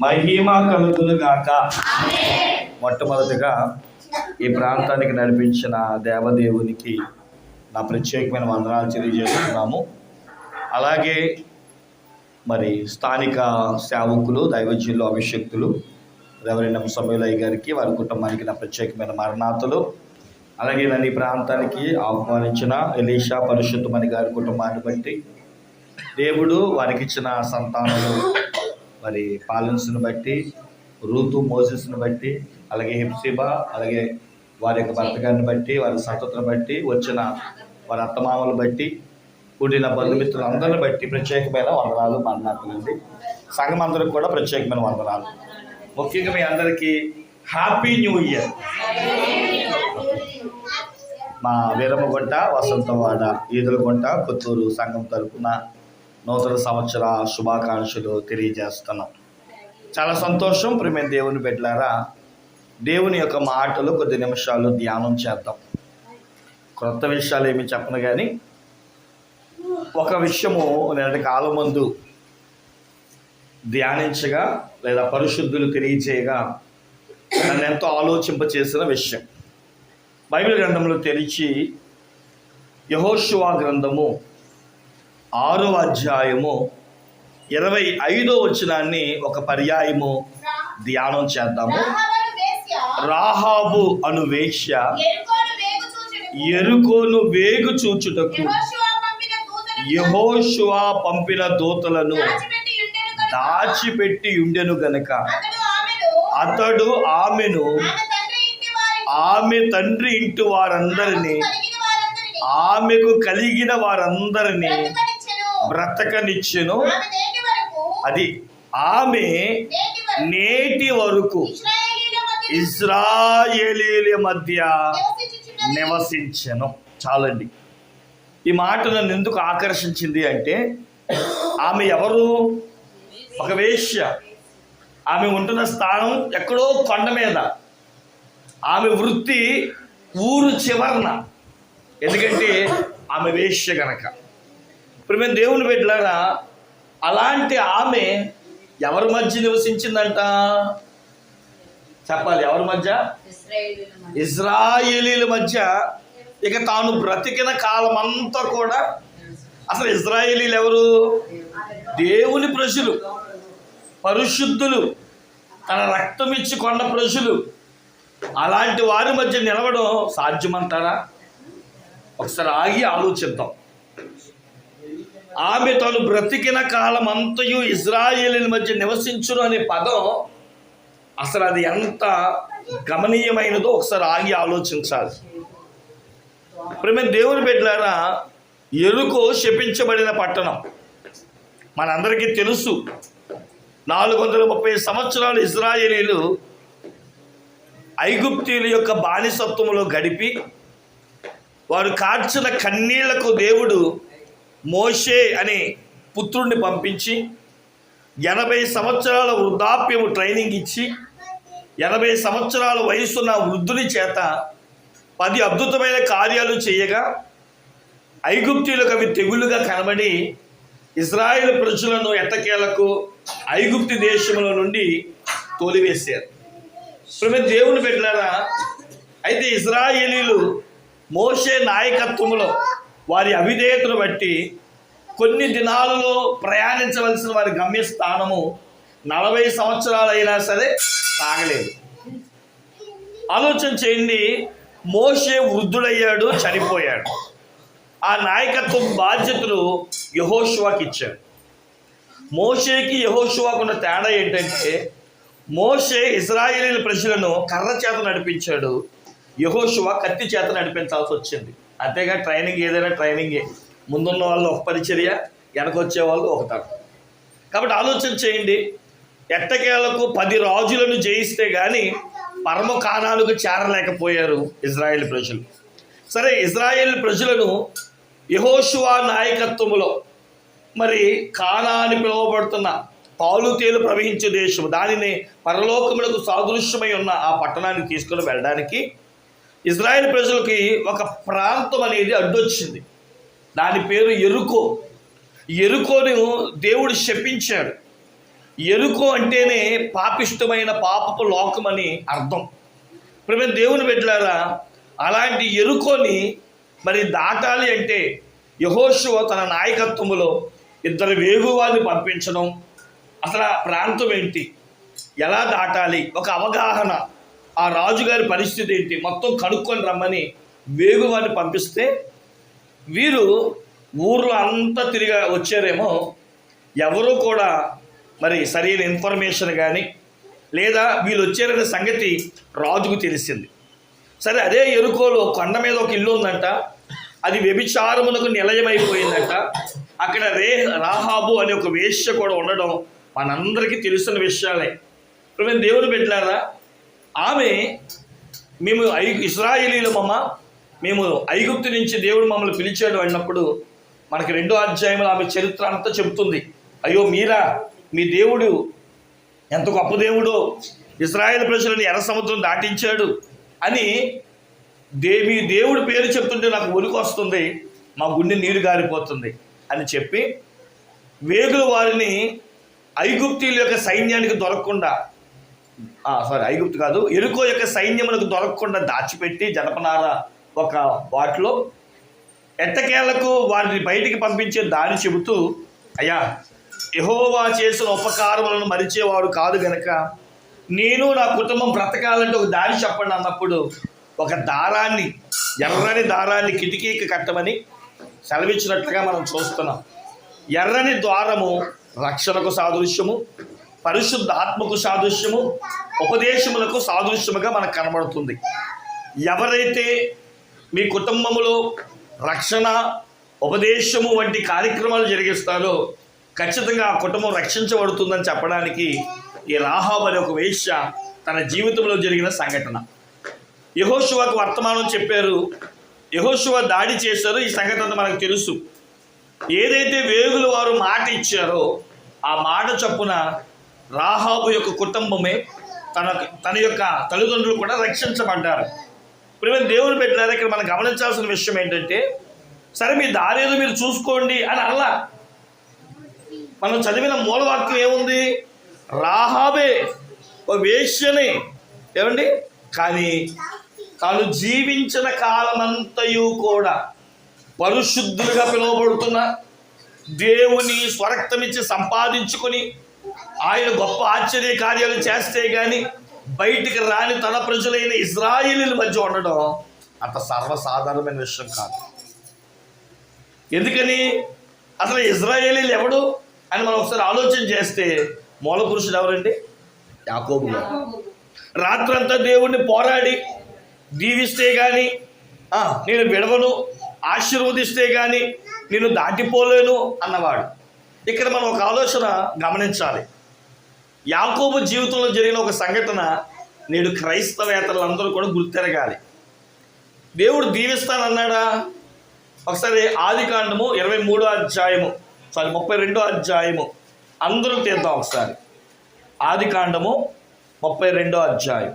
మహిమ కలుగును గాక. మొట్టమొదటిగా ఈ ప్రాంతానికి నడిపించిన దేవదేవునికి నా ప్రత్యేకమైన వందనాలు తెలియజేస్తున్నాము. అలాగే మరి స్థానిక సేవకులు, దైవజనులు, అభిషక్తులు రెవరెండ్ సమూయేలయ్య గారికి, వారి కుటుంబానికి నా ప్రత్యేకమైన మరణాతలు. అలాగే నన్ను ఈ ప్రాంతానికి ఆహ్వానించిన ఎలీషా పరిశుద్ధమణి గారి కుటుంబాన్ని బట్టి, దేవుడు వారికి ఇచ్చిన సంతానాలు మరి పాలెన్స్ను బట్టి, రూతు మోసెస్ను బట్టి, అలాగే హెప్సిబా, అలాగే వారి యొక్క భర్త గారిని బట్టి, వారి సంతతిని బట్టి, వచ్చిన వారి అత్తమామలు బట్టి, కూడిన బంధుమిత్రులందరిని బట్టి ప్రత్యేకమైన వందనాలు, మరణాతులండి. సంఘం అందరికి కూడా ప్రత్యేకమైన వందనాలు. ముఖ్యంగా మీ అందరికీ హ్యాపీ న్యూ ఇయర్. మా వీరమ్మగుంట, వసంతవాడ, ఈదులగుంట, కొత్తూరు సంఘం తరపున నూతన సంవత్సర శుభాకాంక్షలు తెలియజేస్తున్నాం. చాలా సంతోషం. ప్రియమైన దేవుని బిడ్డలారా, దేవుని యొక్క మాటలు కొద్ది నిమిషాలు ధ్యానం చేద్దాం. క్రొత్త విషయాలు ఏమి చెప్పను, కానీ ఒక విషయము నేటి కాలం ముందు ధ్యానించగా లేదా పరిశుద్ధులు తెలియచేయగా నన్ను ఎంతో ఆలోచింపచేసిన విషయం. బైబిల్ గ్రంథంలో తెరిచి యెహోషువ గ్రంథము 6వ అధ్యాయము 25వ వచనాన్ని ఒక పర్యాయము ధ్యానం చేద్దాము. రాహాబు అను వేశ్య యెరికోను వేగు చూచుటకు యెహోషువ పంపిన దూతలను దాచిపెట్టి ఉండెను గనక అతడు ఆమెను, ఆమె తండ్రి ఇంటి వారందరినీ, ఆమెకు కలిగిన వారందరినీ బ్రతకనిచ్చెను. అది ఆమె నేటి వరకు ఇశ్రాయేలీల మధ్య నివసించెను. చాలండి. ఈ మాట నన్ను ఎందుకు ఆకర్షించింది అంటే, ఆమె ఎవరు? ఒక వేశ్య. ఆమె ఉంటున్న స్థానం ఎక్కడో కొండ మీద. ఆమె వృత్తి ఊరు చివరన. ఎందుకంటే ఆమె వేశ్య గనక. ఇప్పుడు మేము దేవుని బిడ్డలారా, అలాంటి ఆమె ఎవరి మధ్య నివసించిందంట? చెప్పాలి. ఎవరి మధ్య? ఇశ్రాయేలీల మధ్య. ఇక తాను బ్రతికిన కాలం అంతా కూడా, అసలు ఇశ్రాయేలీలు ఎవరు? దేవుని ప్రజలు, పరిశుద్ధులు, తన రక్తం ఇచ్చి కొన్న ప్రజలు. అలాంటి వారి మధ్య నిలవడం సాధ్యమంటారా? ఒకసారి ఆగి ఆలోచిద్దాం. ఆమె తాను బ్రతికిన కాలం అంతయు ఇశ్రాయేలీల మధ్య నివసించును అనే పదం అసలు అది ఎంత గమనీయమైనదో ఒకసారి ఆగి ఆలోచించాలి. ప్రేమ దేవుని బిడ్డలారా, యెరికో శపించబడిన పట్టణం మనందరికీ తెలుసు. 430 సంవత్సరాలు ఇశ్రాయేలీలు ఐగుప్తీయుల యొక్క బానిసత్వములో గడిపి, వారు కార్చిన కన్నీళ్లకు దేవుడు మోషే అనే పుత్రుడిని పంపించి 80 సంవత్సరాల వృద్ధాప్యము ట్రైనింగ్ ఇచ్చి 80 సంవత్సరాల వయసున్న వృద్ధుని చేత 10 అద్భుతమైన కార్యాలు చేయగా, ఐగుప్తీయులకు అవి తెగులుగా కనబడి ఇశ్రాయేలు ప్రజలను ఎట్టకేలకు ఐగుప్తి దేశంలో నుండి తోలివేశారు. ఇప్పుడు దేవుని బిడ్డలారా, అయితే ఇశ్రాయేలీలు మోషే నాయకత్వంలో వారి అవిధేయతను బట్టి కొన్ని దినాలలో ప్రయాణించవలసిన వారి గమ్యస్థానము 40 సంవత్సరాలైనా సరే సాగలేదు. ఆలోచన చేయండి. మోషే వృద్ధుడయ్యాడు, చనిపోయాడు. ఆ నాయకత్వం బాధ్యతలు యెహోషువకి ఇచ్చాడు. మోషేకి యెహోషువకు ఉన్న తేడా ఏంటంటే, మోషే ఇశ్రాయేలీల ప్రజలను కర్ర చేత నడిపించాడు, యెహోషువ కత్తి చేత నడిపించాల్సి వచ్చింది. అంతేగా ట్రైనింగ్ ఏదైనా ట్రైనింగే. ముందున్న వాళ్ళు ఒక పరిచర్య, వెనకొచ్చే వాళ్ళు ఒక తరం. కాబట్టి ఆలోచన చేయండి. ఎట్టకేలకు 10 రాజులను జయిస్తే కానీ పరమ కానాలకు చేరలేకపోయారు ఇశ్రాయేల్ ప్రజలు. సరే, ఇశ్రాయేల్ ప్రజలను యెహోషువ నాయకత్వములో మరి కానా అని పిలువబడుతున్న పాలు తేలు ప్రవహించే దేశం, దానిని పరలోకములకు సాదృశ్యమై ఉన్న ఆ పట్టణానికి తీసుకుని వెళ్ళడానికి ఇశ్రాయేల్ ప్రజలకి ఒక ప్రాంతం అనేది అడ్డొచ్చింది. దాని పేరు యెరికో. యెరికోను దేవుడు శపించాడు. ఎరుకో అంటేనే పాపిష్టమైన పాపపు లోకమని అర్థం. ఇప్పుడు దేవుని బిడ్డలారా, అలాంటి ఎరుకోని మరి దాటాలి అంటే యెహోషువ తన నాయకత్వంలో 2 వేగువారిని పంపించడం, అసలు ఆ ప్రాంతం ఏంటి, ఎలా దాటాలి, ఒక అవగాహన, ఆ రాజుగారి పరిస్థితి ఏంటి మొత్తం కనుక్కొని రమ్మని వేగువారిని పంపిస్తే వీరు ఊర్లో అంతా తిరిగి వచ్చారేమో, ఎవరూ కూడా మరి సరైన ఇన్ఫర్మేషన్ కానీ లేదా వీళ్ళు వచ్చారనే సంగతి రాజుకు తెలిసింది. సరే, అదే ఎరుకోలో కొండ మీద ఒక ఇల్లు ఉందంట, అది వ్యభిచారములకు నిలయమైపోయిందంట. అక్కడ రాహాబు అనే ఒక వేశ్య కూడా ఉండడం మనందరికీ తెలిసిన విషయాలే. ఇప్పుడు మేము దేవుని బిడ్డలారా, ఆమె మేము ఇశ్రాయేలీలమమ్మ, మేము ఐగుప్తు నుంచి దేవుడు మమ్మల్ని పిలిచాడు అన్నప్పుడు మనకి 2వ అధ్యాయంలో ఆమె చరిత్ర అంతా చెబుతుంది. అయ్యో మీరా, మీ దేవుడు ఎంత గొప్ప దేవుడో, ఇశ్రాయేలు ప్రజలను ఎర్ర సముద్రం దాటించాడు అని మీ దేవుడి పేరు చెప్తుంటే నాకు ఉనికి వస్తుంది, మా గుండె నీరు గారిపోతుంది అని చెప్పి వేగుల వారిని ఐగుప్తీయుల యొక్క సైన్యానికి దొరకకుండా, ఐగుప్తు కాదు, ఎరుకో యొక్క సైన్యములకు దొరకకుండా దాచిపెట్టి జనపనార ఒక వాటిలో ఎట్టకేలకు వారిని బయటికి పంపించే దారి చెబుతూ, అయ్యా యెహోవా చేసిన ఉపకారములను మరిచేవారు కాదు గనక నేను నా కుటుంబం బ్రతకాలంటే ఒక దారి చెప్పండి అన్నప్పుడు ఒక దారాన్ని, ఎర్రని దారాన్ని కిటికీకి కట్టమని సెలవిచ్చినట్లుగా మనం చూస్తున్నాం. ఎర్రని ద్వారము రక్షణకు సాదృశ్యము, పరిశుద్ధాత్మకు సాదృశ్యము, ఉపదేశములకు సాదృశ్యముగా మనకు కనబడుతుంది. ఎవరైతే మీ కుటుంబంలో రక్షణ, ఉపదేశము వంటి కార్యక్రమాలు జరిగిస్తారో ఖచ్చితంగా ఆ కుటుంబం రక్షించబడుతుందని చెప్పడానికి ఈ రాహాబు అనే ఒక వేశ్య తన జీవితంలో జరిగిన సంఘటన. యెహోషువకు వర్తమానం చెప్పారు, యెహోషువ దాడి చేశారు. ఈ సంఘటన మనకు తెలుసు. ఏదైతే వేగుల వారు మాట ఇచ్చారో ఆ మాట చొప్పున రాహాబు యొక్క కుటుంబమే, తన యొక్క తల్లిదండ్రులు కూడా రక్షించబడ్డారు. ఇప్పుడు దేవుని పెట్టినారు. ఇక్కడ మనం గమనించాల్సిన విషయం ఏంటంటే, సరే మీ దారి ఏదో మీరు చూసుకోండి అని అలా మనం చదివిన మూలవాక్యం ఏముంది, రాహాబే ఓ వేశ్యని ఏమండి, కానీ తాను జీవించిన కాలమంతయు కూడా పరిశుద్ధులుగా పిలువబడుతున్న దేవుని స్వరక్తమిచ్చి సంపాదించుకొని ఆయన గొప్ప ఆశ్చర్య కార్యాలు చేస్తే కానీ బయటికి రాని తన ప్రజలైన ఇశ్రాయేలీల మధ్య ఉండడం అంత సర్వసాధారణమైన విషయం కాదు. ఎందుకని, అసలు ఇశ్రాయేలీలు ఎవడు అని మనం ఒకసారి ఆలోచన చేస్తే మూల పురుషుడు ఎవరండి? యాకోబు గారు. రాత్రంతా దేవుణ్ణి పోరాడి దీవిస్తే కానీ నేను విడవను, ఆశీర్వదిస్తే కానీ నేను దాటిపోలేను అన్నవాడు. ఇక్కడ మనం ఒక ఆలోచన గమనించాలి. యాకోబు జీవితంలో జరిగిన ఒక సంఘటన నేడు క్రైస్తవేతరులందరూ కూడా గుర్తెరగాలి. దేవుడు దీవిస్తానన్నాడా? ఒకసారి ఆదికాండము 23వ అధ్యాయము 32వ అధ్యాయము అందరూ తీద్దాం. ఒకసారి ఆదికాండము 32వ అధ్యాయం.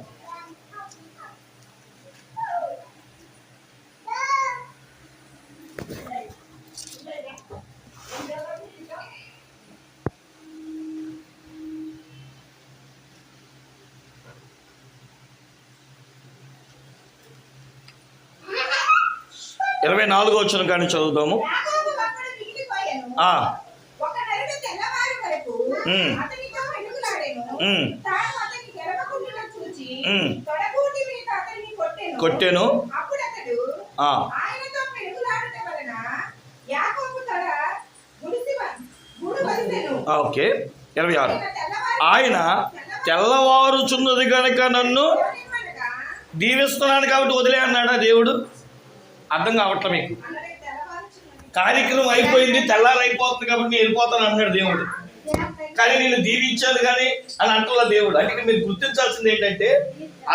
ఇరవై 24వ వచనం కానీ చదువుదాము. కొట్టెను. ఓకే, 26. ఆయన తెల్లవారుచున్నది కనుక నన్ను దీవిస్తున్నాను కాబట్టి వదిలే అన్నాడా దేవుడు? అర్థం కావట్లే మీకు? కార్యక్రమం అయిపోయింది, తెల్లారైపోతుంది కాబట్టి నేను వెళ్ళిపోతాను అంటున్నాడు దేవుడు. కానీ నేను దీవించాను కానీ అని అంటున్నా దేవుడు. అంటే మీరు గుర్తించాల్సింది ఏంటంటే,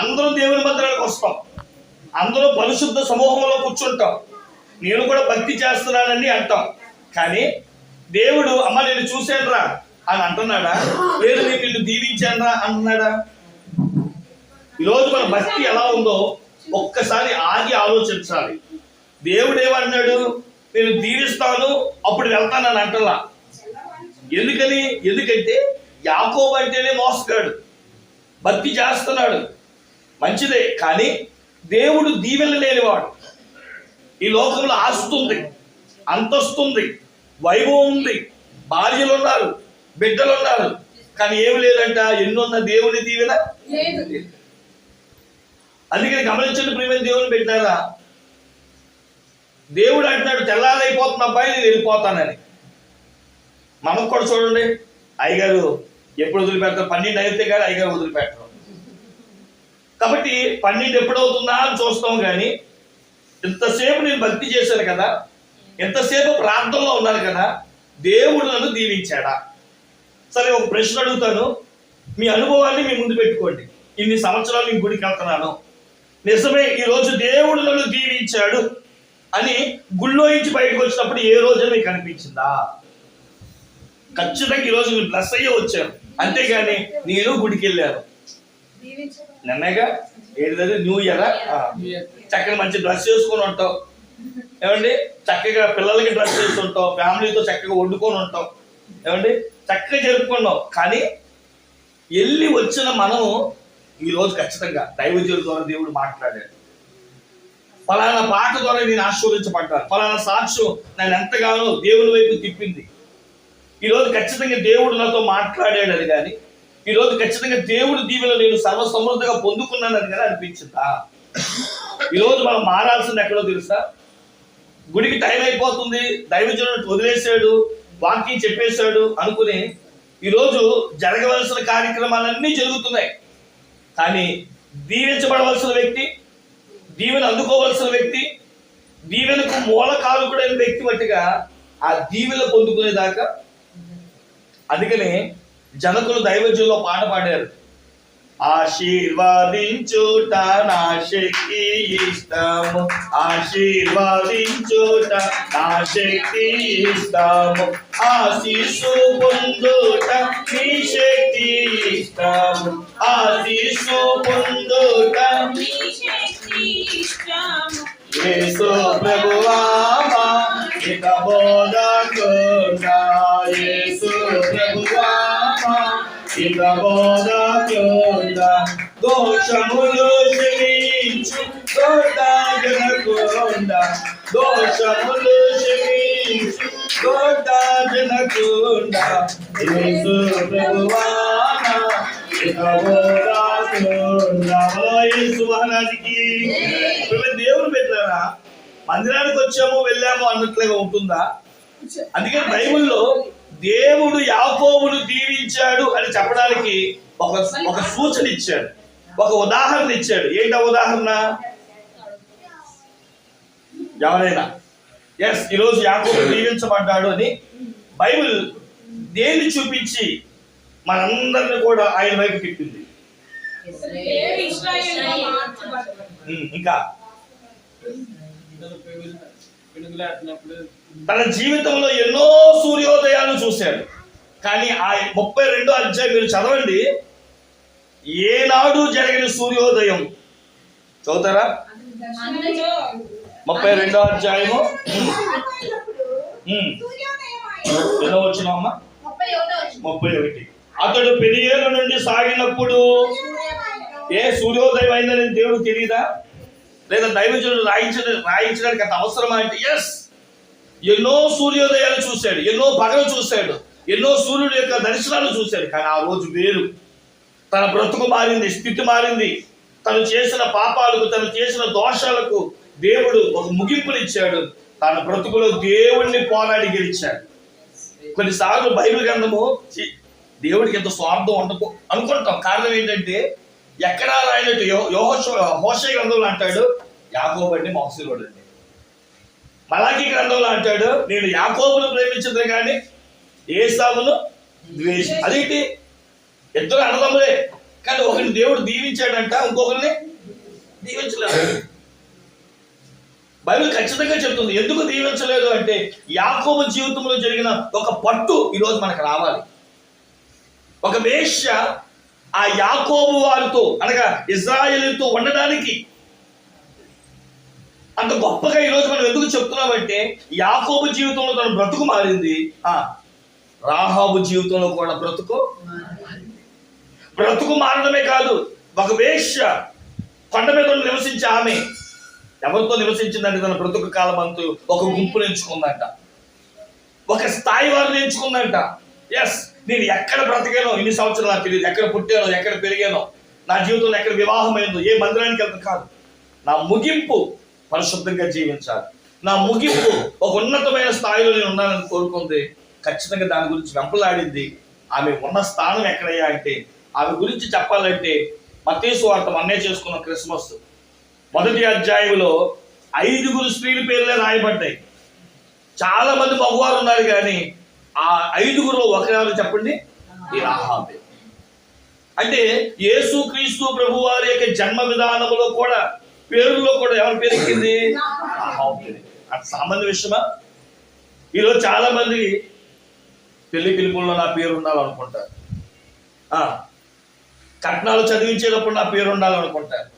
అందరూ దేవుని మందిరానికి వస్తాం, అందరూ పరిశుద్ధ సమూహంలో కూర్చుంటాం, నేను కూడా భక్తి చేస్తున్నానని అంటాం. కానీ దేవుడు అమ్మ నేను చూశాను రా అని అంటున్నాడా? లేదు నేను నిన్ను దీవించాను రా అంటున్నాడా? ఈరోజు మన భక్తి ఎలా ఉందో ఒక్కసారి ఆగి ఆలోచించాలి. దేవుడు ఏమన్నాడు? నేను దీవిస్తాను అప్పుడు వెళ్తానని అంటలా. ఎందుకంటే యాకోబు అంటేనే మోసగాడు, భక్తి చేస్తున్నాడు, మంచిదే. కానీ దేవుడు దీవెన లేనివాడు. ఈ లోకంలో ఆస్తుంది, అంతస్తుంది, వైభవం ఉంది, భార్యలు ఉన్నారు, బిడ్డలు ఉన్నారు, కానీ ఏమి లేదంట. ఎన్నున్న దేవుని దీవెన లేదు. అందుకని గమనించండి ప్రియమైన దేవుని పెట్టారా, దేవుడు అంటున్నాడు తెల్లారైపోతున్న అబ్బాయి నేను వెళ్ళిపోతానని. మనకు కూడా చూడండి, అయ్యగారు ఎప్పుడు వదిలిపెడతారు? 12 అయితే కానీ అయ్యగారు వదిలిపెట్టరు. కాబట్టి 12 ఎప్పుడవుతుందా అని చూస్తాం. కానీ ఇంతసేపు నేను భక్తి చేశాను కదా, ఎంతసేపు ప్రార్థనలో ఉన్నాను కదా, దేవుడు నన్ను దీవించాడా? సరే, ఒక ప్రశ్న అడుగుతాను, మీ అనుభవాన్ని మీ ముందు పెట్టుకోండి. ఇన్ని సంవత్సరాలు నేను గుడికి వెళ్తున్నాను, నిజమే ఈరోజు దేవుడు నన్ను దీవించాడు అని గుళ్ళో నుంచి బయటకు వచ్చినప్పుడు ఏ రోజు మీకు అనిపించిందా? ఖచ్చితంగా ఈరోజు మీరు బ్లెస్ అయ్యే వచ్చారు, అంతేగాని నేను గుడికి వెళ్ళాను నిన్నగా ఏంటది న్యూ ఇయరా, చక్కగా మంచి డ్రెస్ వేసుకొని ఉంటావు, ఏమండి చక్కగా పిల్లలకి డ్రెస్ వేసి ఉంటావు, ఫ్యామిలీతో చక్కగా వండుకొని ఉంటావు, ఏమండి చక్కగా జరుపుకున్నావు. కానీ వెళ్ళి వచ్చిన మనం ఈరోజు ఖచ్చితంగా దైవజనుల ద్వారా దేవుడు మాట్లాడాడు. ఫలానా పాట ద్వారా నేను ఆశీర్వదించబడ్డాను, ఫలానా సాక్ష్యం నన్ను ఎంతగానో దేవుని వైపు తిప్పింది. ఈరోజు ఖచ్చితంగా దేవుడు నాతో మాట్లాడాడు అని కానీ, ఈరోజు ఖచ్చితంగా దేవుడి దీవెన నేను సర్వ సమృద్ధిగా పొందుకున్నానని కానీ అనిపించిందా? ఈరోజు మనం మారాల్సింది ఎక్కడో తెలుసా? గుడికి టైం అయిపోతుంది, దైవజనుడు వదిలేశాడు, వాక్యం చెప్పేశాడు అనుకుని ఈరోజు జరగవలసిన కార్యక్రమాలన్నీ జరుగుతున్నాయి. కానీ దీవించబడవలసిన వ్యక్తి, దీవెన అందుకోవలసిన వ్యక్తి, దీవెనకు మూల కారకుడైన వ్యక్తి మట్టిగా ఆ దీవెన పొందుకునేదాకా. అందుకనే జనకులు దైవజనుల్లో పాట పాడారు, ఆశీర్వాదించుట నా శక్తి ఇష్టము, ఆశీర్వాదించుట నా శక్తి ఇష్టము, ఆశీస్సు పొందుట నీ శక్తి ఇష్టము, ఆశీస్సు పొందుట నీ శక్తి ఇష్టము, యేసు ప్రభువా ఇక బోధకుడా, యేసు ప్రభువా ఇక బోధకుడా, దోషములు క్షమించు దోషజనకుండా, దోషములు క్షమించు దోషజనకుండా, యేసు ప్రభువా ఇక బోధకుడా. యేసు మహారాజుకి దేవుడు పెట్టారా? మందిరానికి వచ్చాము వెళ్ళాము అన్నట్లుగా ఉంటుందా? అందుకని బైబిల్లో దేవుడు యాకోబును దీవించాడు అని చెప్పడానికి ఒక సూచన ఇచ్చాడు, ఒక ఉదాహరణ ఇచ్చాడు. ఏంటా ఉదాహరణ? ఎవరైనా ఎస్ ఈరోజు యాకోబు దీవించబడ్డాడు అని బైబిల్ దేన్ని చూపించి మనందరిని కూడా ఆయన వైపు తిప్పింది. ఇంకా తన జీవితంలో ఎన్నో సూర్యోదయాలు చూశాడు. కానీ ఆ 32వ అధ్యాయం మీరు చదవండి, ఏనాడు జరిగిన సూర్యోదయం చదువుతారా? 32వ అధ్యాయము ఎన్నో వచ్చినామా? 31. అతడు పెనియేలు నుండి సాగినప్పుడు ఏ సూర్యోదయం అయిందని దేవుడు తెలియదా? లేదా దైవజనుడు రాయించడానికి అంత అవసరమా అంటే ఎస్, ఎన్నో సూర్యోదయాలు చూశాడు, ఎన్నో పగలు చూశాడు, ఎన్నో సూర్యుడు యొక్క దర్శనాలు చూశాడు. కానీ ఆ రోజు వేరు. తన బ్రతుకు మారింది, స్థితి మారింది. తను చేసిన పాపాలకు, తను చేసిన దోషాలకు దేవుడు ఒక ముగింపునిచ్చాడు. తన బ్రతుకులో దేవుణ్ణి పోరాడి గెలిచాడు. కొన్నిసార్లు బైబిల్ గ్రంథము దేవుడికి ఎంత స్వార్థం ఉండకు అనుకుంటాం. కారణం ఏంటంటే ఎక్కడా రాయనట్టు హోషే గ్రంథంలో అంటాడు యాకోబు అంటే మోసగాడు అండి. మలాకీ గ్రంథంలో అంటాడు నేను యాకోబును ప్రేమించదు కానీ ఏసావును ద్వేషి. అదేంటి? ఇద్దరు అన్నదమ్ములే, కానీ ఒకరిని దేవుడు దీవించాడంట, ఇంకొకరిని దీవించలేదు. బైబిల్ ఖచ్చితంగా చెప్తుంది. ఎందుకు దీవించలేదు అంటే యాకోబు జీవితంలో జరిగిన ఒక పట్టు ఈరోజు మనకు రావాలి. ఒక వేశ్య ఆ యాకోబు వారితో అనగా ఇశ్రాయేలుతో ఉండడానికి అంత గొప్పగా ఈరోజు మనం ఎందుకు చెప్తున్నామంటే యాకోబు జీవితంలో తన బ్రతుకు మారింది. రాహాబు జీవితంలో కూడా బ్రతుకు మారడమే కాదు, ఒక వేశ్య, కొండ మీద నివసించే ఆమె ఎవరితో నివసించిందంటే తన బ్రతుకు కాలం అంతా ఒక గుంపును ఎంచుకుందంట, ఒక స్థాయి వారిని ఎంచుకుందంట. ఎస్, నేను ఎక్కడ బ్రతికానో ఇన్ని సంవత్సరాలు నాకు తెలియదు, ఎక్కడ పుట్టానో, ఎక్కడ పెరిగానో, నా జీవితంలో ఎక్కడ వివాహం అయిందో, ఏ మందిరానికి వెళ్తా కాదు, నా ముగింపు పరిశుద్ధంగా జీవించాలి, నా ముగింపు ఒక ఉన్నతమైన స్థాయిలో నేను ఉండాలని కోరుకుంది. ఖచ్చితంగా దాని గురించి వెంపలాడింది. ఆమె ఉన్న స్థానం ఎక్కడయ్యా అంటే, ఆమె గురించి చెప్పాలంటే మత్తయి సువార్త మొన్నే చేసుకున్న క్రిస్మస్ 1వ అధ్యాయంలో 5 స్త్రీల పేర్లే రాయబడ్డాయి. చాలా మంది మగవారు ఉన్నారు, కానీ ఆ 5 ఒకరు చెప్పండి, ఈ రాహాబే. అంటే యేసుక్రీస్తు ప్రభు వారి యొక్క జన్మ విధానంలో కూడా పేరులో కూడా ఎవరి పేరు ఎక్కింది? రాహాబు పేరు. అది సామాన్య విషయమా? ఈరోజు చాలా మంది పెళ్లి పిలుపుల్లో నా పేరు ఉండాలనుకుంటారు, కట్నాలు చదివించేటప్పుడు నా పేరు ఉండాలనుకుంటారు,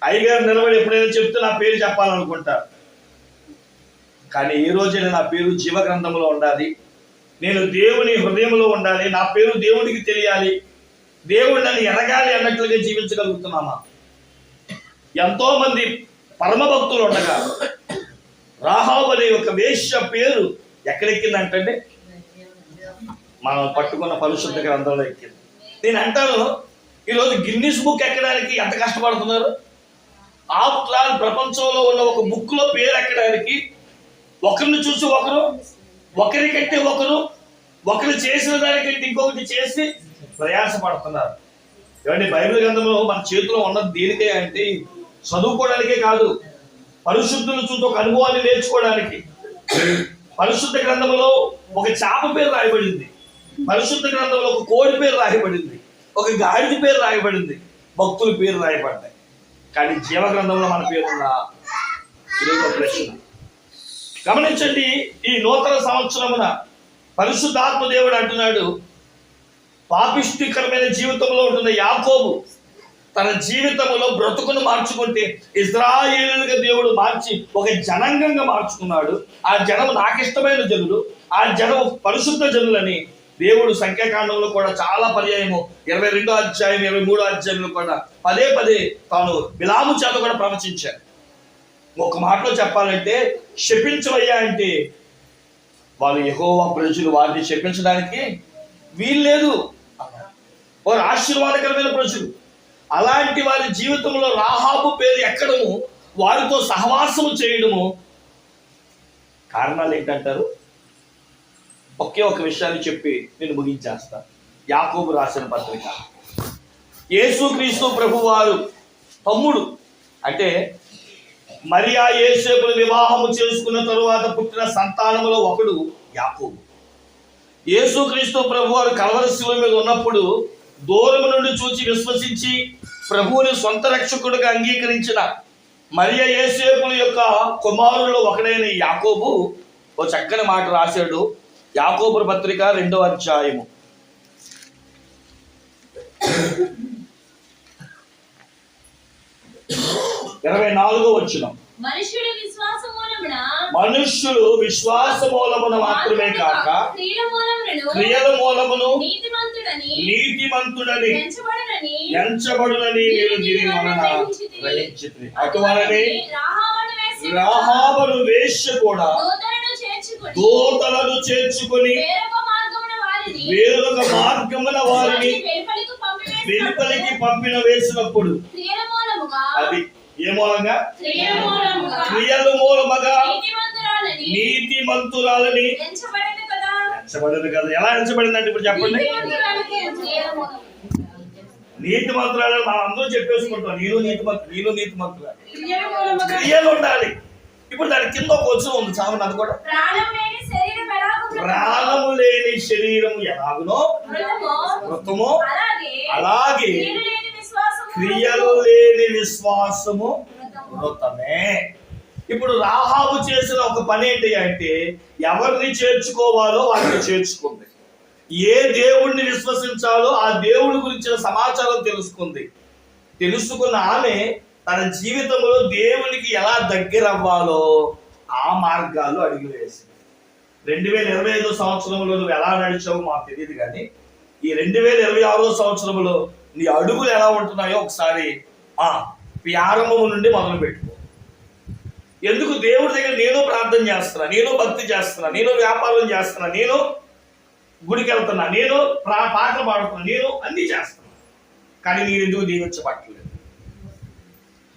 అయ్యగారు నిలబడి ఎప్పుడైనా చెప్తే నా పేరు చెప్పాలనుకుంటారు. కానీ ఈ రోజైనా నా పేరు జీవ గ్రంథంలో ఉండాలి, నేను దేవుని హృదయంలో ఉండాలి, నా పేరు దేవుడికి తెలియాలి, దేవుడు నన్ను ఎనగాలి అన్నట్లుగా జీవించగలుగుతున్నామా? ఎంతో మంది పరమ భక్తులు ఉండగా రాహాబు అనే ఒక వేశ్య పేరు ఎక్కడెక్కిందంటే మనం పట్టుకున్న పరిశుద్ధ గ్రంథంలో ఎక్కింది. నేను అంటాను, ఈరోజు గిన్నిస్ బుక్ ఎక్కడానికి ఎంత కష్టపడుతున్నారు. ఆఫ్టర్ ఆల్ ప్రపంచంలో ఉన్న ఒక బుక్ లో పేరు ఎక్కడానికి ఒకరిని చూసి ఒకరికంటే ఒకరు చేసిన దానికంటే ఇంకొకటి చేసి ప్రయాసపడుతున్నారు. ఏమంటే బైబిల్ గ్రంథంలో మన చేతిలో ఉన్నది దేనికే అంటే చదువుకోవడానికే కాదు, పరిశుద్ధులు చూసి ఒక అనుభవాన్ని నేర్చుకోవడానికి. పరిశుద్ధ గ్రంథంలో ఒక చేప పేరు రాయబడింది, పరిశుద్ధ గ్రంథంలో ఒక కోడి పేరు రాయబడింది, ఒక గాడిద పేరు రాయబడింది, భక్తుల పేరు రాయబడ్డాయి. కానీ జీవ గ్రంథంలో మన పేరుందా? ఈరోజు ప్రశ్న గమనించండి. ఈ నూతన సంవత్సరమున పరిశుద్ధాత్మ దేవుడు అంటున్నాడు, పాపిష్టికరమైన జీవితంలో ఉంటున్న యాకోబు తన జీవితంలో బ్రతుకును మార్చుకుంటే ఇశ్రాయేలుగా దేవుడు మార్చి ఒక జనాంగంగా మార్చుకున్నాడు. ఆ జనం నాకు ఇష్టమైన జనులు, ఆ జనం పరిశుద్ధ జనులని దేవుడు సంఖ్యాకాండంలో కూడా చాలా పర్యాయము 22వ అధ్యాయం 23వ అధ్యాయంలో కూడా పదే తాను బిలాము చేత కూడా ప్రవచించారు. ఒక మాటలో చెప్పాలంటే శపించవయ్యా అంటే వాళ్ళు యెహోవా ప్రజలు, వారిని శపించడానికి వీల్లేదు, వారు ఆశీర్వాదకరమైన ప్రజలు. అలాంటి వారి జీవితంలో రాహాబు పేరు ఎక్కడము, వారితో సహవాసము చేయడము కారణాలు ఏంటంటారు? ఒకే ఒక విషయాన్ని చెప్పి నేను ముగించేస్తాను. యాకోబు రాసిన పత్రిక, యేసుక్రీస్తు ప్రభు వారు తమ్ముడు అంటే మరియా యోసేపులు వివాహము చేసుకున్న తరువాత పుట్టిన సంతానములో ఒకడు యాకోబు. యేసుక్రీస్తు ప్రభు వారు కల్వరి శిలువ మీద ఉన్నప్పుడు దూరము నుండి చూచి విశ్వసించి ప్రభువుని సొంత రక్షకుడిగా అంగీకరించిన మరియా యోసేపుల యొక్క కుమారుల్లో ఒకడైన యాకోబు ఓ చక్కని మాట రాశాడు. యాకోబు పత్రిక 2వ అధ్యాయము 24వ వచనం. మనుష్యులు విశ్వాస మూలమున మాత్రమే కాక క్రియల మూలమును నీతిమంతుడని ఎంచబడునని మీరు దీని వలన గ్రహించితిరి. అటువలనే రాహాబు వేశ్య కూడా దూతలను చేర్చుకొని వేరొక మార్గమున వారిని వెలుపలికి పంపిన వేసినప్పుడు అది ఏ మూలంగా? క్రియల మూలముగా నీతిమంతురాలని ఎంచబడింది కదా. ఎలా ఎంచబడిందంటే ఇప్పుడు చెప్పండి. నీతిమంతురాలని మనం అందరూ చెప్పేసుకుంటాం, నీళ్ళు నీతిమంతురాలు, క్రియలు ఉండాలి. ఇప్పుడు దాని కింద ఒక వచనం ఉంది, చావని అది కూడా ప్రాణము లేని శరీరం ఎలాగునో మృతమో అలాగే క్రియలు లేని విశ్వాసము మృతమే. ఇప్పుడు రాహాబు చేసిన ఒక పని ఏంటి అంటే ఎవరిని చేర్చుకోవాలో వారిని చేర్చుకుంది, ఏ దేవుణ్ణి విశ్వసించాలో ఆ దేవుడి గురించిన సమాచారం తెలుసుకున్న ఆమె తన జీవితంలో దేవునికి ఎలా దగ్గర అవ్వాలో ఆ మార్గాలు అడిగి వేసింది. 2025 సంవత్సరంలో నువ్వు ఎలా నడిచావో మాకు తెలియదు, కానీ ఈ 2026 సంవత్సరంలో నీ అడుగులు ఎలా ఉంటున్నాయో ఒకసారి ప్రారంభం నుండి మొదలు పెట్టుకో. ఎందుకు? దేవుడి దగ్గర నేను ప్రార్థన చేస్తున్నా, నేను భక్తి చేస్తున్నా, నేను వ్యాపారం చేస్తున్నా, నేను గుడికి వెళ్తున్నా, నేను పాటలు పాడుతున్నా, నేను అన్నీ చేస్తున్నా, కానీ నేను ఎందుకు దీవించబట్టలేదు?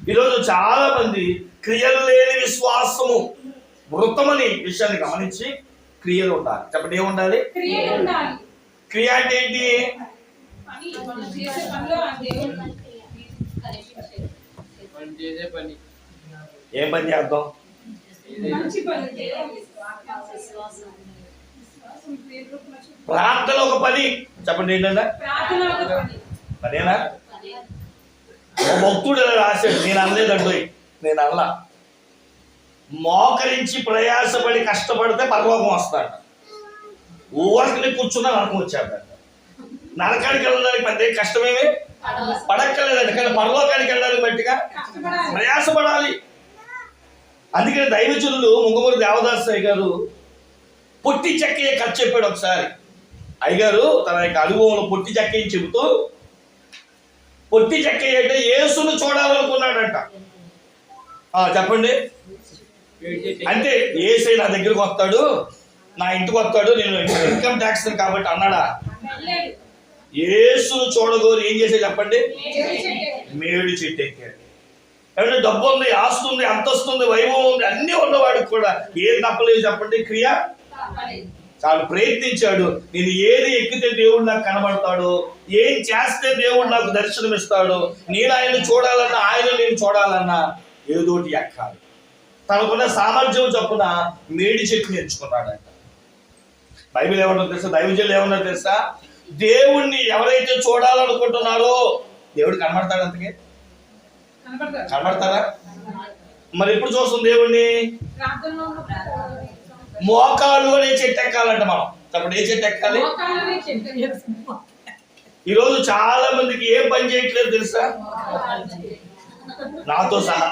ఈరోజు చాలా మంది క్రియలు లేని విశ్వాసము వృత్తమని విషయాన్ని గమనించి క్రియలు ఉండాలి. చెప్పండి, ఏముండాలి? క్రియ అంటే ఏంటి? ఏం పని చేద్దాం? ప్రార్థన ఒక పని. చెప్పండి, ఏంటంటే పనేనా? భక్తుడు రాశాడు, నేను అనలేదండి, నేను అనలా. మోకరించి ప్రయాసపడి కష్టపడితే పరలోకం వస్తాడు, ఊరికి కూర్చున్నా నరకం వచ్చాడు. నరకానికి వెళ్ళడానికి పెద్ద కష్టమేమి పడక్కర్లేదండి, కానీ పరలోకానికి వెళ్ళడానికి బట్టిగా ప్రయాసపడాలి. అందుకని దైవజనులు ముంగమూరి దేవదాస్ అయ్య గారు పొట్టి చెక్కయ్య కథ చెప్పాడు ఒకసారి. అయ్యగారు తన యొక్క అనుభవంలో పొట్టి చెక్కయ్య చెబుతూ, పొట్టి చెక్కయ్య అంటే యేసును చూడాలనుకున్నాడంట. చెప్పండి, అంటే యేసే నా దగ్గరకు వస్తాడు, నా ఇంటికి వస్తాడు, నేను ఇన్కమ్ ట్యాక్స్ కాబట్టి అన్నాడా? యేసును చూడగోరు ఏం చేసే చెప్పండి? మేడు చెట్టు ఎక్కాడు. ఏమంటే డబ్బు ఉంది, ఆస్తి ఉంది, అంతస్తుంది, వైభవం ఉంది, అన్నీ ఉన్నవాడికి కూడా ఏం తప్పలేదు చెప్పండి? క్రియ చాలా ప్రయత్నించాడు. నేను ఏది ఎక్కితే దేవుడు నాకు కనబడతాడు, ఏం చేస్తే దేవుడు నాకు దర్శనం ఇస్తాడు, నేను ఆయన చూడాలన్నా, ఆయన నేను చూడాలన్నా ఏదోటి ఎక్కాలి. తనకున్న సామర్థ్యం చొప్పున మేడి చెట్టుని ఎంచుకున్నాడంట. బైబిల్ ఏమన్నా తెలుసా? దైవజనులు ఏమన్నా తెలుసా? దేవుణ్ణి ఎవరైతే చూడాలనుకుంటున్నారో దేవుడు కనబడతాడు. అంతకే కనబడతారా? మరి ఎప్పుడు చూస్తాం దేవుణ్ణి? మోకాలు అనే చెట్టు ఎక్కాలంట మనం. అప్పుడు ఏ చెట్టు ఎక్కాలి? ఈరోజు చాలా మందికి ఏం పని చేయట్లేదు తెలుసా? నాతో సహా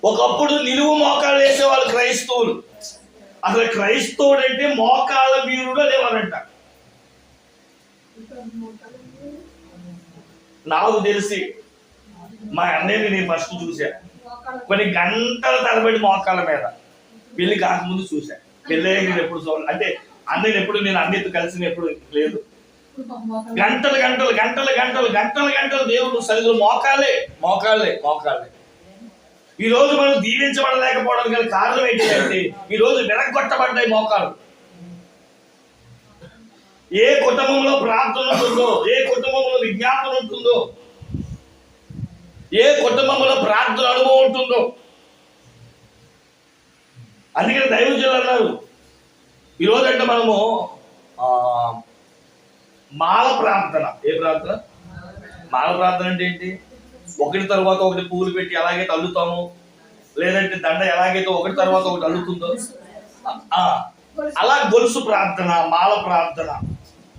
ఒకప్పుడు నిలువు మోకాళ్ళు వేసే వాళ్ళు క్రైస్తవులు. అసలు క్రైస్తవుడు అంటే మోకాళ్ళ వీరుడు అనేవారంట. నాకు తెలిసి మా అన్నయ్యని నేను ఫస్ట్ చూసా, కొన్ని గంటల తరబడి మోకాళ్ళ మీద. పెళ్లి కాకముందు చూసా, పెళ్ళి నేను ఎప్పుడు చూడాలి అంటే అన్నయ్యని ఎప్పుడు, నేను అన్నయ్యతో కలిసి ఎప్పుడు లేదు. గంటలు గంటలు గంటలు గంటలు గంటలు గంటలు దేవుడు సరిగ్గా మోకాళ్ళే. ఈ రోజు మనం దీవించబడలేకపోవడానికి గల కారణం ఏంటంటే ఈ రోజు వెనక్కొట్టబడ్డాయి మోకాలు. ఏ కుటుంబంలో ప్రార్థన ఉంటుందో, ఏ కుటుంబంలో విజ్ఞాపన ఉంటుందో, ఏ కుటుంబంలో ప్రార్థన అనుభవం ఉంటుందో. అందుకని దైవజనులు అన్నారు, ఈరోజు అంటే మనము మాల ప్రార్థన. ఏ ప్రార్థన? మాల ప్రార్థన అంటే ఏంటి? ఒకటి తర్వాత ఒకటి పువ్వులు పెట్టి ఎలాగైతే అల్లుతాము, లేదంటే దండ ఎలాగైతే ఒకటి తర్వాత ఒకటి అల్లుతుందో అలా గొలుసు ప్రార్థన, మాల ప్రార్థన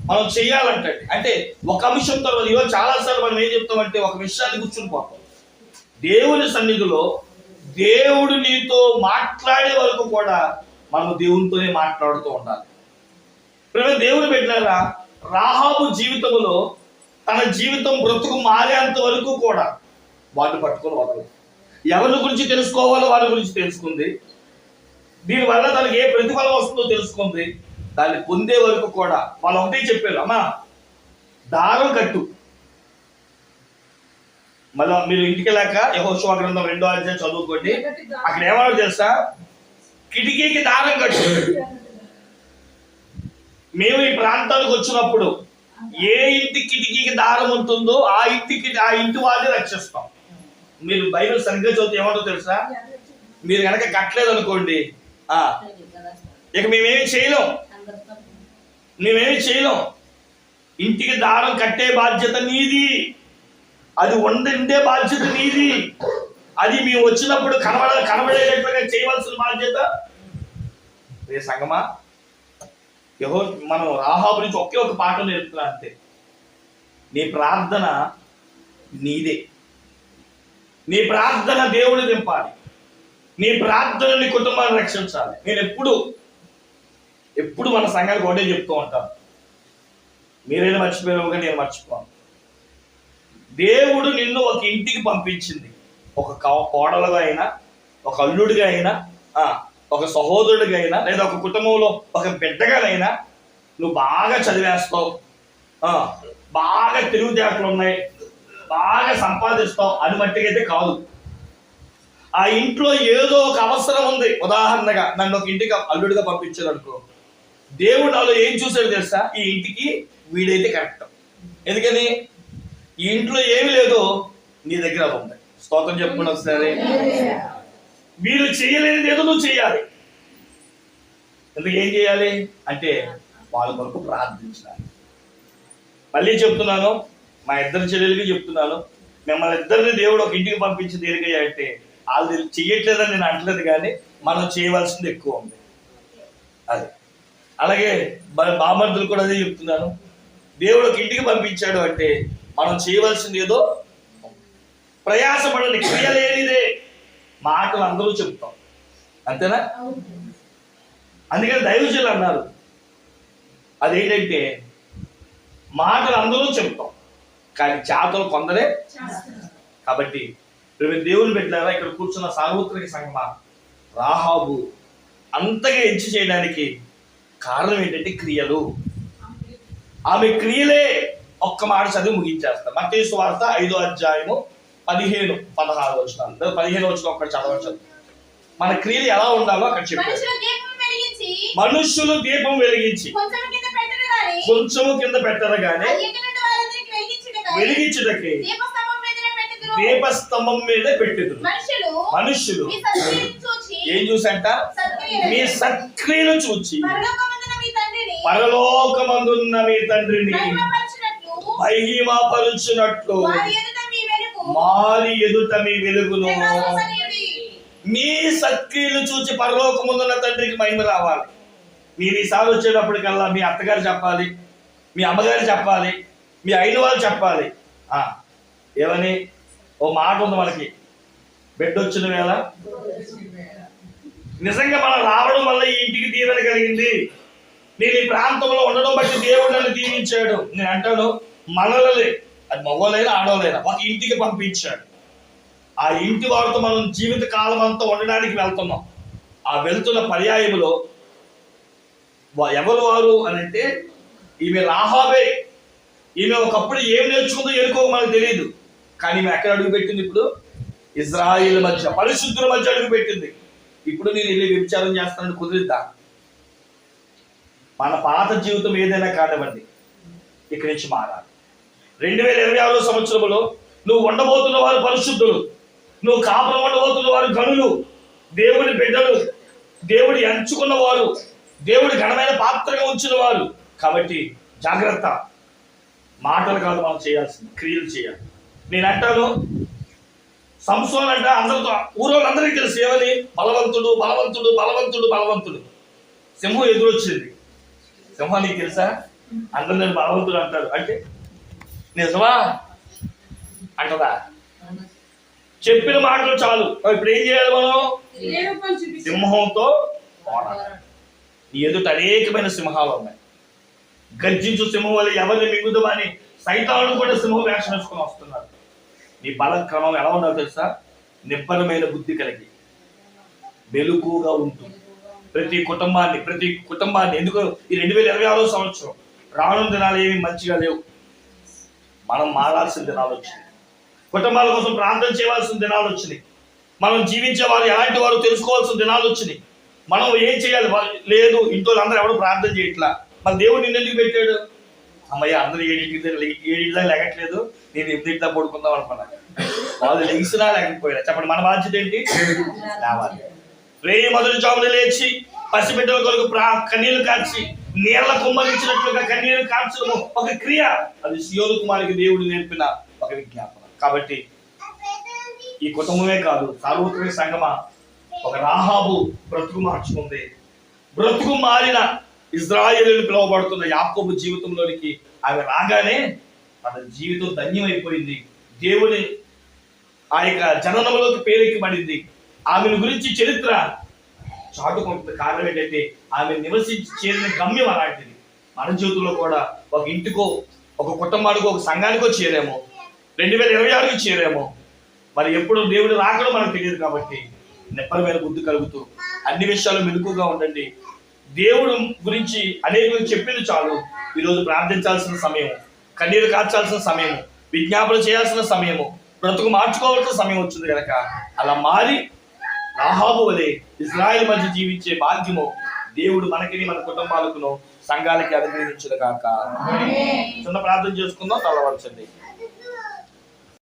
మనం చెయ్యాలంటే. అంటే ఒక అంశం తర్వాత ఈరోజు చాలాసార్లు మనం ఏం చెప్తామంటే ఒక విషయాన్ని కూర్చుని పోతాం. దేవుని సన్నిధిలో దేవుడు నీతో మాట్లాడే వరకు కూడా మనం దేవునితోనే మాట్లాడుతూ ఉండాలి. దేవుని పెట్టినారా, రాహాబు జీవితంలో తన జీవితం బ్రతుకు మారేంత వరకు కూడా వాళ్ళు పట్టుకొని వదలదు. ఎవరి గురించి తెలుసుకోవాలో వాళ్ళ గురించి తెలుసుకుంది. దీనివల్ల తనకి ఏ ప్రతిఫలం వస్తుందో తెలుసుకుంది. దాన్ని పొందే వరకు కూడా వాళ్ళు ఒకటే చెప్పారు, అమ్మా దారం కట్టు. మళ్ళీ మీరు ఇంటికి వెళ్ళాక యెహోషువ గ్రంథం 2వ అధ్యాయం చదువుకోండి. అక్కడ ఏమన్నా తెలుసా? కిటికీకి దారం కట్టు. మేము ఈ ప్రాంతానికి వచ్చినప్పుడు ఏ ఇంటి కిటికీకి దారం ఉంటుందో ఆ ఇంటి వాళ్ళని రక్షిస్తాం. మీరు బైబిల్ సరిగ్గా చదివితే ఏమంటో తెలుసా? మీరు కనుక కట్టలేదు అనుకోండి, ఇక మేమేమి చేయలేం. ఇంటికి దారం కట్టే బాధ్యత నీది, అది ఉండే బాధ్యత నీది, అది మేము వచ్చినప్పుడు కనబడేటట్టుగా చేయవలసిన బాధ్యత ఏ సంగమా. మనం రాహాబు నుంచి ఒకే ఒక పాఠం నేర్పుతున్నా అంతే. నీ ప్రార్థన నీదే, నీ ప్రార్థన దేవుడు దింపాలి. నీ ప్రార్థన నీ కుటుంబాన్ని రక్షించాలి. నేను ఎప్పుడు మన సంఘానికి ఒకటే చెప్తూ ఉంటాను, మీరైనా మర్చిపోయారుగా నేను మర్చిపోను. దేవుడు నిన్ను ఒక ఇంటికి పంపించింది, ఒక కోడలుగా అయినా, ఒక అల్లుడిగా అయినా, ఒక సహోదరుడిగా అయినా, లేదా ఒక కుటుంబంలో ఒక బిడ్డగానైనా నువ్వు బాగా చదివేస్తావు, బాగా తెలివితేటలు ఉన్నాయి, బాగా సంపాదిస్తావు అని మట్టికైతే కాదు. ఆ ఇంట్లో ఏదో ఒక అవసరం ఉంది. ఉదాహరణగా నన్ను ఒక ఇంటికి అల్లుడిగా పంపించాడు అనుకో, దేవుడు నాలో ఏం చూసాడు తెలుసా? ఈ ఇంటికి వీడైతే కరెక్ట్. ఎందుకని? ఈ ఇంట్లో ఏమి లేదో నీ దగ్గర ఉంది. స్తోత్రం చెప్పుకుని ఒకసారి. మీరు చేయలేనిది ఏదో నువ్వు చేయాలి. ఎందుకు ఏం చేయాలి అంటే వాళ్ళ కొరకు ప్రార్థించాలి. మళ్ళీ చెప్తున్నాను, మా ఇద్దరు చెల్లెలకి చెప్తున్నాను, మిమ్మల్ని ఇద్దరిని దేవుడు ఒక ఇంటికి పంపించి దేనికయ్యా అంటే వాళ్ళు చెయ్యట్లేదని నేను అంటలేదు, కానీ మనం చేయవలసింది ఎక్కువ ఉంది. అది అలాగే బామర్దులు కూడా అదే చెప్తున్నాను, దేవుడు ఒక ఇంటికి పంపించాడు అంటే మనం చేయవలసింది ఏదో. ప్రయాసపడండి, క్రియలేనిదే మాటలు అందరూ చెప్తాం, అంతేనా? అందుకని దైవజనులు అన్నారు, అదేంటంటే మాటలు అందరూ చెప్తాం కానీ చేతలు కొందరే. కాబట్టి దేవుని పెట్టారా, ఇక్కడ కూర్చున్న సార్వత్రిక సంఘమా, రాహాబు అంతగా ఎంచి చేయడానికి కారణం ఏంటంటే క్రియలు. ఆమె క్రియలే. ఒక్క మాట చదివి ముగించేస్తాం. మత్తయి సువార్త 5వ అధ్యాయము 15-16 వచనాలు, 15 వచనం ఒక్కటి చదవచ్చు. మన క్రియలు ఎలా ఉండాలో అక్కడ చెప్పారు. మనుషులు దీపం వెలిగించి కొంచెము కింద పెట్టరు గాని వెలిగించుటకి దీపస్తంభం మీద పెట్టెదరు. మనుషులు ఏం చూసంట? మీ సత్క్రియలు చూచి పరలోకమందున్న మీ తండ్రిని మహిమపరచునట్లు మారి ఎదుట మీ వెలుగును. మీ సత్క్రియలు చూచి పరలోకమందున్న తండ్రికి మహిమ రావాలి. మీరు ఈసారి వచ్చేటప్పటికల్లా మీ అత్తగారు చెప్పాలి, మీ అమ్మగారు చెప్పాలి, మీ అయిన వాళ్ళు చెప్పాలి. ఏమని? ఓ మాట ఉంది మనకి, బిడ్డ వచ్చిన వేళ. నిజంగా మనం రావడం వల్ల ఈ ఇంటికి దీవెన కలిగింది. నేను ఈ ప్రాంతంలో ఉండడం బట్టి దేవుడు నన్ను దీవించాడు. నేను అంటాను, మనలే, అది మగవాళ్ళైనా ఆడవాళ్ళైనా ఒక ఇంటికి పంపించాడు. ఆ ఇంటి వారితో మనం జీవిత కాలం అంతా ఉండడానికి వెళ్తున్నాం. ఆ వెళ్తున్న పర్యాయంలో ఎవరు వారు అని అంటే ఈమె రాహాబే. ఈమె ఒకప్పుడు ఏం నేర్చుకుందో ఎరుకో మనకు తెలియదు, కానీ ఈమె ఎక్కడ అడుగు పెట్టింది? ఇప్పుడు ఇజ్రాయిల్ మధ్య, పరిశుద్ధుల మధ్య అడుగు పెట్టింది. ఇప్పుడు నేను వెళ్ళి వ్యభిచారం చేస్తానని కుదిరిద్దా? మన పాత జీవితం ఏదైనా కానివ్వండి, ఇక్కడి నుంచి మారాలి. 2026 సంవత్సరంలో నువ్వు ఉండబోతున్న వారు పరిశుద్ధులు, నువ్వు కాపురం ఉండబోతున్న వారు గనులు, దేవుడి బిడ్డలు, దేవుడి ఎంచుకున్న వారు, దేవుడి ఘనమైన పాత్రగా ఉంచిన వారు. కాబట్టి జాగ్రత్త. మాటలు కాదు మనం చేయాల్సింది, క్రియలు చేయాలి. నేను అంటాను, సంసోన్ అంట అందరితో ఊరోళ్ళందరికీ తెలుసు ఏమని? బలవంతుడు బలవంతుడు బలవంతుడు బలవంతుడు. సింహం ఎదురొచ్చింది. సింహానికి తెలుసా? అందరూ నేను బలవంతుడు అంటారు అంటే నిజమా అంటదా? చెప్పిన మాటలు చాలు. ఇప్పుడు ఏం చేయాలి మనం? సింహంతో ఎదుట అనేకమైన సింహాలు ఉన్నాయి. గర్జించు సింహం వల్ల ఎవరిని మింగుదామని సైతానుడు కూడా సింహం వేషం వేసుకొని వస్తున్నారు. నీ బల క్రమం ఎలా ఉండాలో తెలుసా? నిబ్బరమైన బుద్ధి కలిగి వెలుగుగా ఉంటుంది. ప్రతి కుటుంబాన్ని ఎందుకు ఈ 2026 సంవత్సరం రానున్న దినాలు ఏమి మంచిగా లేవు. మనం మారాల్సిన దినాలు వచ్చినాయి. కుటుంబాల కోసం ప్రార్థన చేయవలసిన దినాలు వచ్చినాయి. మనం జీవించే వారు ఎలాంటి వారు తెలుసుకోవాల్సిన దినాలు వచ్చినాయి. మనం ఏం చేయాలి? లేదు, ఇంట్లో అందరూ ఎవరు ప్రార్థన చేయట్లా, మన దేవుడు నిన్ను ఎందుకు పెట్టాడు? అమ్మయ్య అందరూ 7 లెగట్లేదు, నేను 8 పడుకుందాం అనుకున్నా. వాళ్ళు లెగిసినా లేకపోయినా చెప్పండి, మన బాధ్యత ఏంటి? లేవాలి. రేయి మొదటి జామున లేచి పసిబిడ్డల కొరకు కన్నీళ్లు కార్చి నీళ్ల కుమ్మరించినట్లుగా కన్నీళ్లు కార్చడము ఒక క్రియ. అది సియోను కుమారికి దేవుడు నేర్పిన ఒక విజ్ఞాపన. కాబట్టి ఈ కుటుంబమే కాదు, సార్వత్రిక సంఘమా, ఒక రాహాబు బ్రతుకు మార్చుకుంది. బ్రతుకు మారిన ఇజ్రాయేలుని పిలువబడుతున్న యాకోబు జీవితంలోనికి ఆమె రాగానే తన జీవితం ధన్యమైపోయింది. దేవుని ఆ యొక్క జననంలోకి పేరెక్కి పడింది. ఆమెను గురించి చరిత్ర చాటుకుంటుంది. కారణం ఏంటంటే ఆమె నివసించి చేరిన గమ్యం అలాంటిది. మన జీవితంలో కూడా ఒక ఇంటికో, ఒక కుటుంబానికో, ఒక సంఘానికో చేరాము, 2026కి చేరాము. మరి ఎప్పుడు దేవుడు రాకడో మనకు తెలియదు. కాబట్టి నెప్పలమైన బుద్ధి కలుగుతూ అన్ని విషయాలు మెలకుగా ఉండండి. దేవుడు గురించి అనేక చెప్పింది చాలు. ఈరోజు ప్రార్థించాల్సిన సమయం, కన్నీరు కార్చాల్సిన సమయము, విజ్ఞాపన చేయాల్సిన సమయము, బ్రతుకు మార్చుకోవాల్సిన సమయం వచ్చింది కనుక అలా మారి రాహాబు వలె ఇశ్రాయేలు మధ్య జీవించే భాగ్యము దేవుడు మనకి, మన కుటుంబాలకును, సంఘాలకి అనుగ్రహించును గాక. చిన్న ప్రార్థన చేసుకుందాం. తలవంచండి.